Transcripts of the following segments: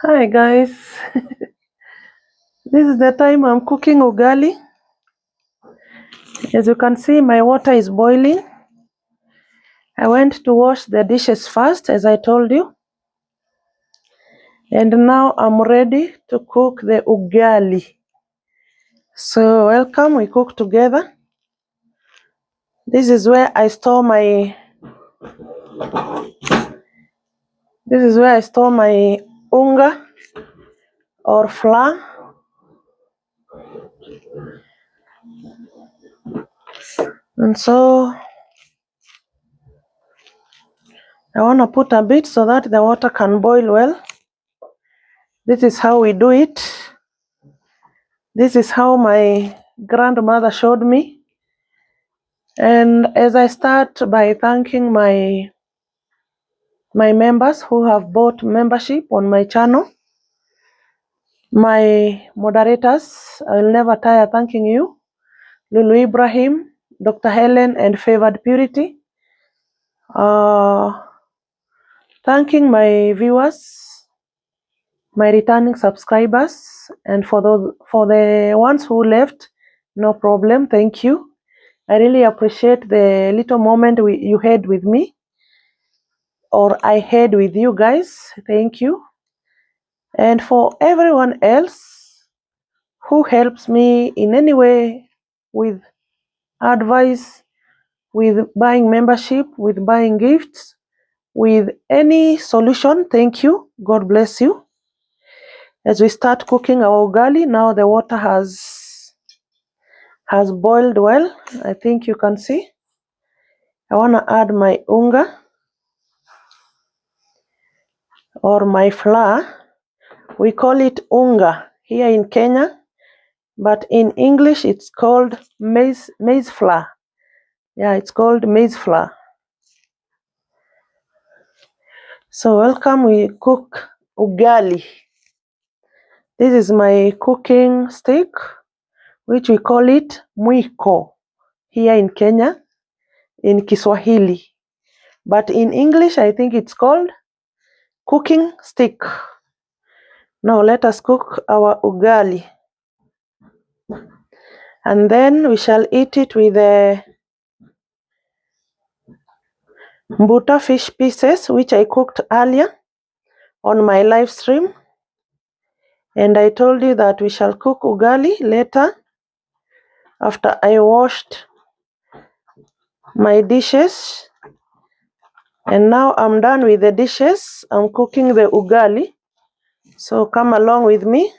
Hi guys, this is the time I'm cooking ugali. As you can see, my water is boiling. I went to wash the dishes first, as I told you. And now I'm ready to cook the ugali. So welcome, we cook together. This is where I store my unga or flour. And so I want to put a bit so that the water can boil well. This is how we do it. This is how my grandmother showed me. And as I start by thanking my members who have bought membership on my channel, my moderators, I will never tire thanking you, Lulu Ibrahim, Dr. Helen, and Favored Purity. Thanking my viewers, my returning subscribers, and for the ones who left, no problem, thank you. I really appreciate the little moment you had with me, or I had with you guys. Thank you. And for everyone else who helps me in any way with advice, with buying membership, with buying gifts, with any solution, thank you. God bless you. As we start cooking our ugali, now the water has boiled well. I think you can see. I want to add my unga or my flour. We call it unga here in Kenya, but in English it's called maize flour. Yeah, it's called maize flour. So welcome, we cook ugali. This is my cooking stick, which we call it mwiko here in Kenya, in Kiswahili. But in English, I think it's called cooking stick. Now let us cook our ugali. And then we shall eat it with the mbuta fish pieces, which I cooked earlier on my live stream. And I told you that we shall cook ugali later after I washed my dishes. And now I'm done with the dishes. I'm cooking the ugali. So come along with me.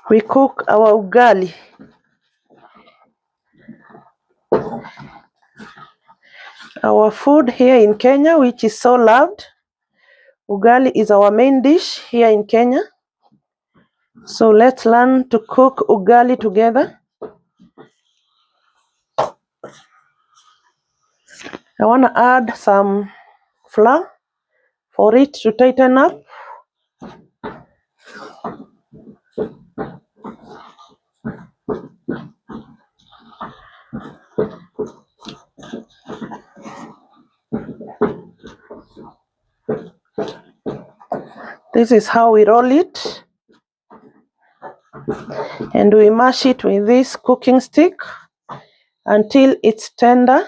We cook our ugali. Our food here in Kenya, which is so loved. Ugali is our main dish here in Kenya. So let's learn to cook ugali together. I want to add some flour for it to tighten up. This is how we roll it. And we mash it with this cooking stick until it's tender.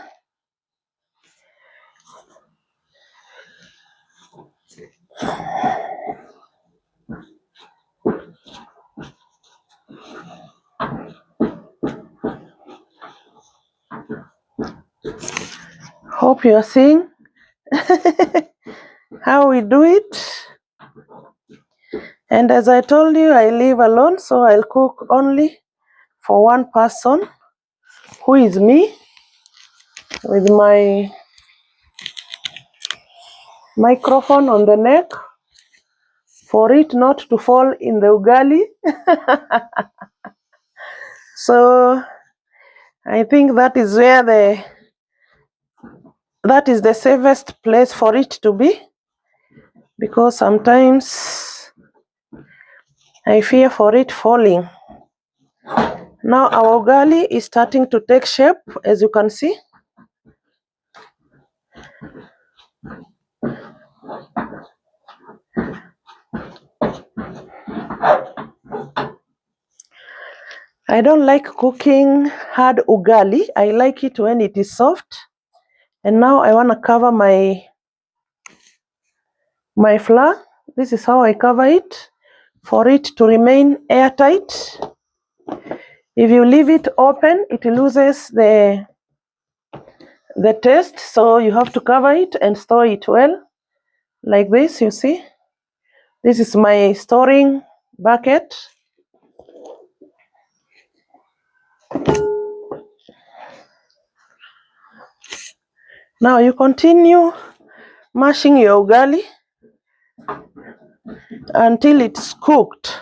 Hope you are seeing how we do it. And as I told you, I live alone, so I'll cook only for one person, who is me, with my microphone on the neck for it not to fall in the ugali. So I think that is the safest place for it to be, because sometimes I fear for it falling. Now our ugali is starting to take shape, as you can see. I don't like cooking hard ugali. I like it when it is soft. And now I want to cover my flour. This is how I cover it for it to remain airtight. If you leave it open, it loses the taste, so you have to cover it and store it well like this. You see, this is my storing bucket. Now you continue mashing your ugali until it's cooked.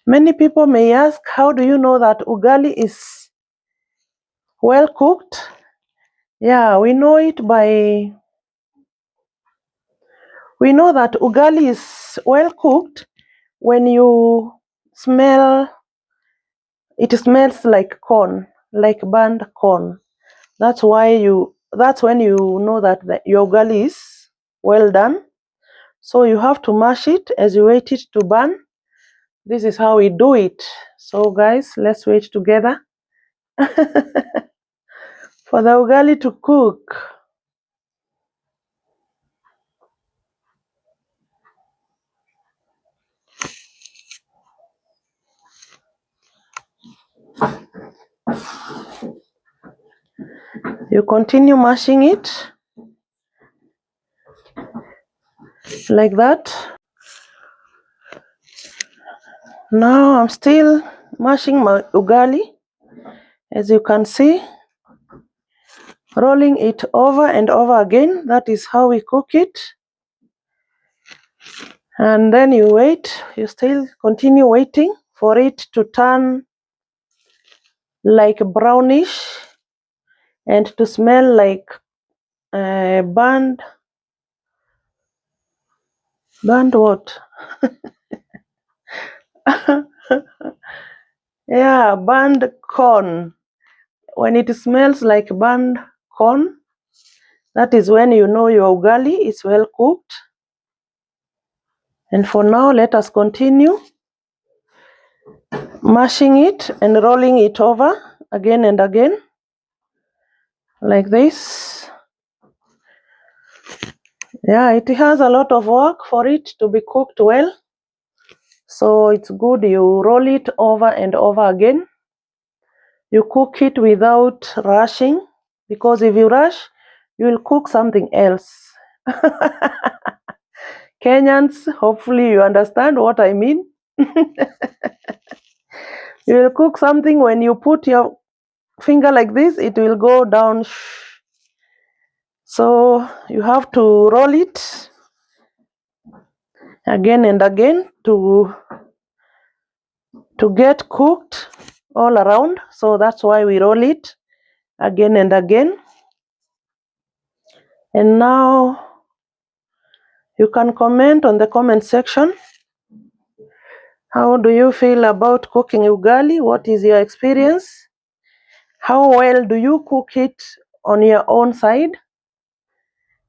Many people may ask, how do you know that ugali is well cooked? Yeah, we know that ugali is well cooked when you smell, it smells like corn, like burnt corn. That's when you know that your ugali is well done. So you have to mash it as you wait it to burn. This is how we do it. So guys, let's wait together for the ugali to cook. You continue mashing it like that. Now I'm still mashing my ugali, as you can see, rolling it over and over again. That is how we cook it. And then you wait, you still continue waiting for it to turn like brownish and to smell like burnt what? Yeah, burnt corn. When it smells like burnt corn, that is when you know your ugali is well cooked. And for now, let us continue mashing it and rolling it over again and again like this. Yeah, it has a lot of work for it to be cooked well. So it's good you roll it over and over again. You cook it without rushing, because if you rush, you will cook something else. Kenyans, hopefully you understand what I mean. You will cook something, when you put your finger like this, it will go down. So you have to roll it again and again to get cooked all around. So that's why we roll it again and again. And now you can comment on the comment section. How do you feel about cooking ugali? What is your experience? How well do you cook it on your own side,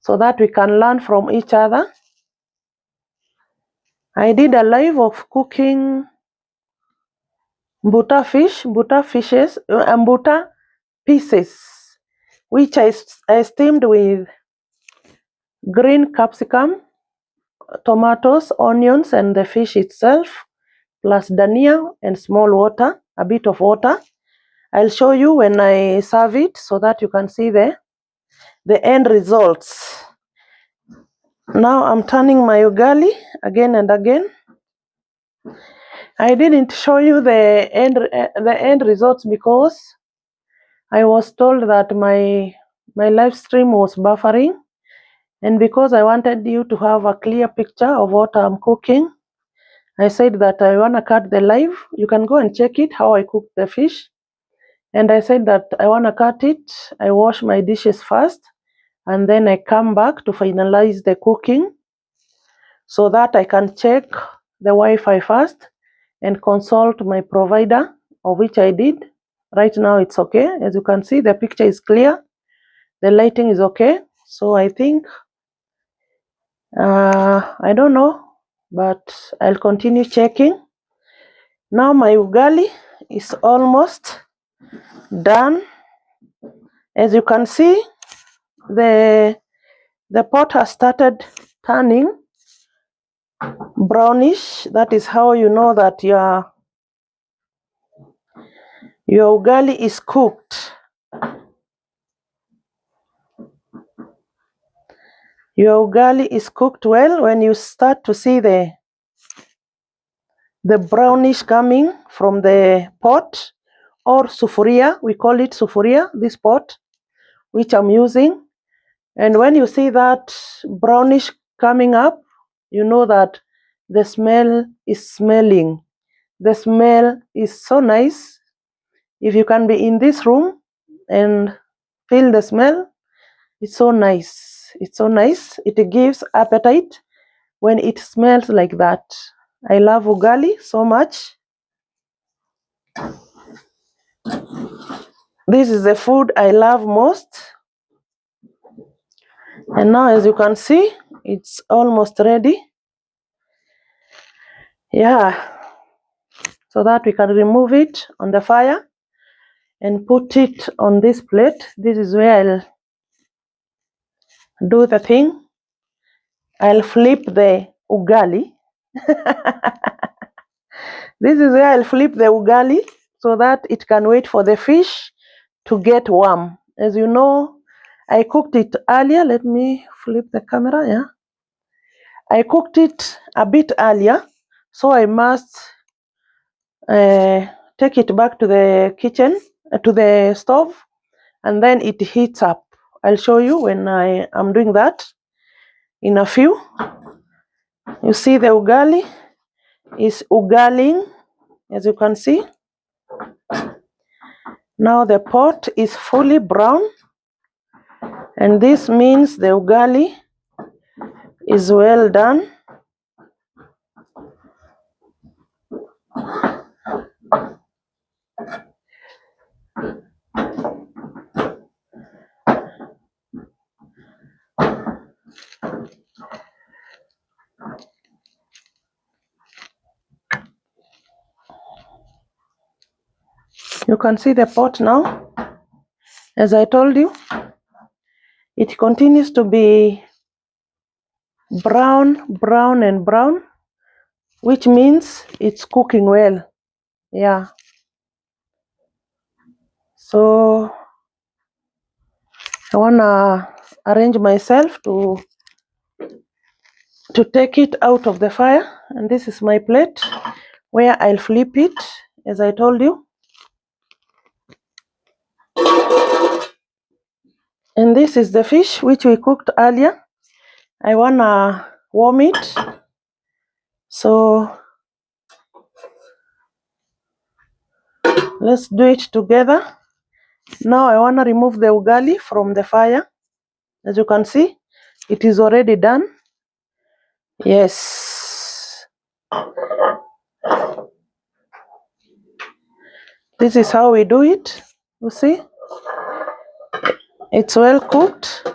so that we can learn from each other? I did a live of cooking mbuta pieces, which I steamed with green capsicum, tomatoes, onions, and the fish itself, plus dania and small water, a bit of water. I'll show you when I serve it so that you can see the end results. Now I'm turning my ugali again and again. I didn't show you the end results because I was told that my live stream was buffering, and because I wanted you to have a clear picture of what I'm cooking, I said that I want to cut the live. You can go and check it, how I cook the fish. And I said that I want to cut it. I wash my dishes first, and then I come back to finalize the cooking, so that I can check the Wi-Fi first and consult my provider, of which I did. Right now it's okay. As you can see, the picture is clear. The lighting is okay. So I think, I don't know, but I'll continue checking. Now my ugali is almost done. As you can see, the pot has started turning brownish. That is how you know that your ugali is cooked. Your ugali is cooked well when you start to see the brownish coming from the pot, or sufuria. We call it sufuria, this pot which I'm using. And when you see that brownish coming up, you know that the smell is smelling. The smell is so nice. If you can be in this room and feel the smell, it's so nice. It's so nice. It gives appetite when it smells like that. I love ugali so much. This is the food I love most. And now, as you can see, it's almost ready. Yeah. So that we can remove it on the fire and put it on this plate. This is where I'll do the thing. I'll flip the ugali. This is where I'll flip the ugali so that it can wait for the fish to get warm. As you know, I cooked it earlier. Let me flip the camera. Yeah. I cooked it a bit earlier, so I must take it back to the kitchen, to the stove, and then it heats up. I'll show you when I am doing that in a few. You see the ugali is ugaling, as you can see. Now the pot is fully brown, and this means the ugali is well done. You can see the pot now. As I told you, it continues to be brown, brown, and brown, which means it's cooking well. Yeah. So I wanna arrange myself to take it out of the fire, and this is my plate where I'll flip it, as I told you. And this is the fish which we cooked earlier. I wanna warm it, so let's do it together. Now I wanna remove the ugali from the fire. As you can see, it is already done. Yes. This is how we do it. You see, it's well cooked.